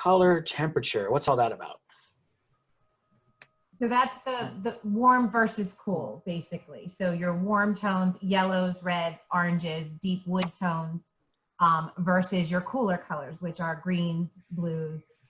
Color temperature. What's all that about? So that's the warm versus cool, basically. So your warm tones, yellows, reds, oranges, deep wood tones, versus your cooler colors, which are greens, blues,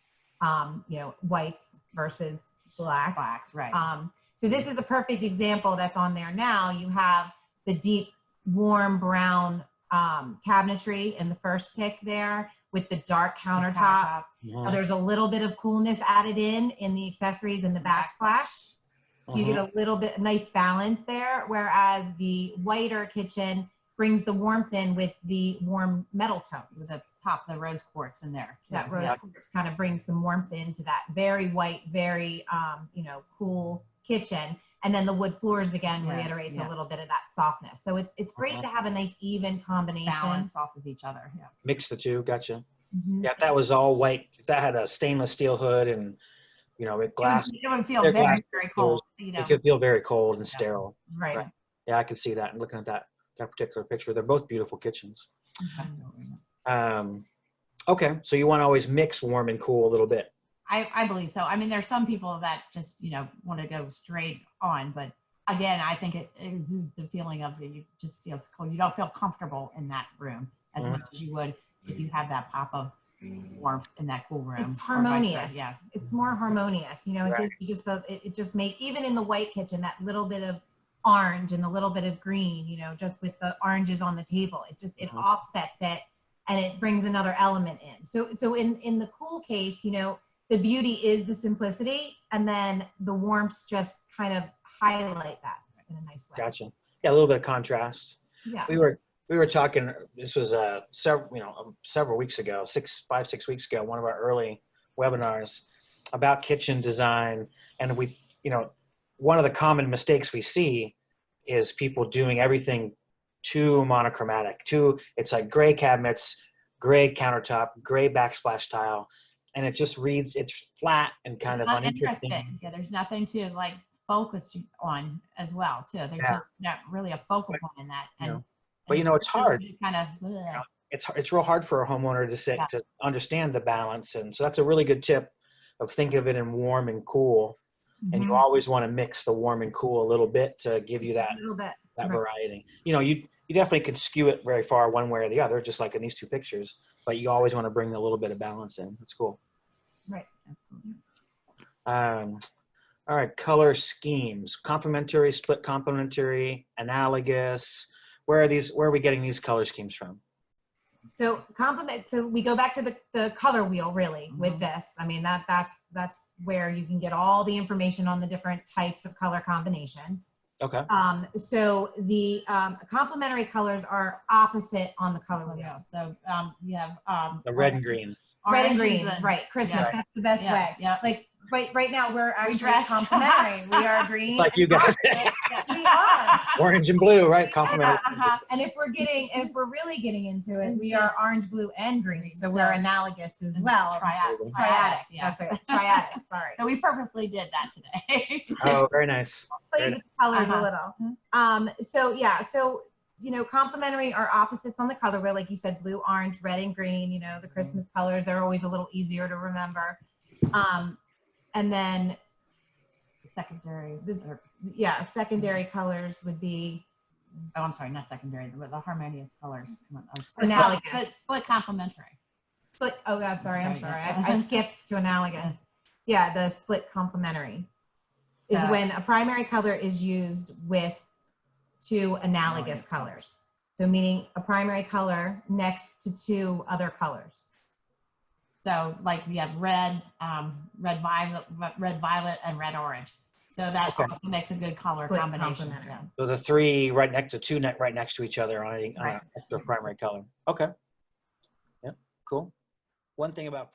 whites versus blacks. Blacks, right. So this is a perfect example that's on there now. You have the deep, warm brown cabinetry in the first pick there with the dark countertops. Yeah. There's a little bit of coolness added in the accessories and the backsplash. So you get a little bit nice balance there, whereas the whiter kitchen brings the warmth in with the warm metal tones. With the top of the rose quartz in there. That rose quartz kind of brings some warmth into that very white, very cool kitchen. And then the wood floors again reiterates a little bit of that softness. So it's great to have a nice even combination. Balance off of each other. Yeah. Mix the two. Gotcha. Yeah, if that was all white, if that had a stainless steel hood and with glass, it would feel very cold. It could feel very cold and sterile. Right. Yeah, I can see that. And looking at that particular picture, they're both beautiful kitchens. Okay, so you want to always mix warm and cool a little bit. I believe so. I mean, there's some people that just, want to go straight on, but again, I think it exudes the feeling of it just feels cold. You don't feel comfortable in that room as much as you would if you have that pop of warmth in that cool room. It's harmonious. Yeah. It's more harmonious. It just make, even in the white kitchen, that little bit of orange and the little bit of green, just with the oranges on the table, it offsets it and it brings another element in. So in the cool case, the beauty is the simplicity, and then the warmths just kind of highlight that in a nice way. Gotcha. Yeah, a little bit of contrast. Yeah. We were talking. This was several weeks ago, 5-6 weeks ago, one of our early webinars about kitchen design, and one of the common mistakes we see is people doing everything too monochromatic. It's like gray cabinets, gray countertop, gray backsplash tile. And it just reads, it's flat and kind of uninteresting. Yeah, there's nothing to focus on as well, too. There's just not really a focal point in that. But it's hard. Kind of. It's real hard for a homeowner to understand the balance. And so that's a really good tip of thinking of it in warm and cool. And you always want to mix the warm and cool a little bit to give you that variety. You definitely could skew it very far one way or the other, just like in these two pictures, but you always want to bring a little bit of balance in. That's cool. Right. All right. Color schemes: complementary, split complementary, analogous. Where are we getting these color schemes from? So so we go back to the color wheel really with this. I mean, that's where you can get all the information on the different types of color combinations. Okay. So the complementary colors are opposite on the color wheel. So you have the red and green. Red and green, right? Christmas. That's the best way. Yeah. Like right now we're actually complementary. We are green. Like you guys. We are. Orange and blue, right? Complementary. And if we're really getting into it, we are orange, blue, and green. So we're analogous as well. Triadic. Yeah. That's right. Triadic. Sorry. So we purposely did that today. Oh, very nice. Play with the colors a little. So complementary are opposites on the color wheel, like you said, blue, orange, red, and green. The Christmas colors, they're always a little easier to remember. And then secondary colors would be, oh, I'm sorry, not secondary, the harmonious colors. Analogous. Split complementary. I'm sorry. I skipped to analogous. Yeah, the split complementary is when a primary color is used with two analogous colors. So meaning a primary color next to two other colors. So like we have red violet, and red orange. So that also makes a good color combination. Yeah. So the three right next to each other on an extra primary color. Okay. Yep. Cool. One thing about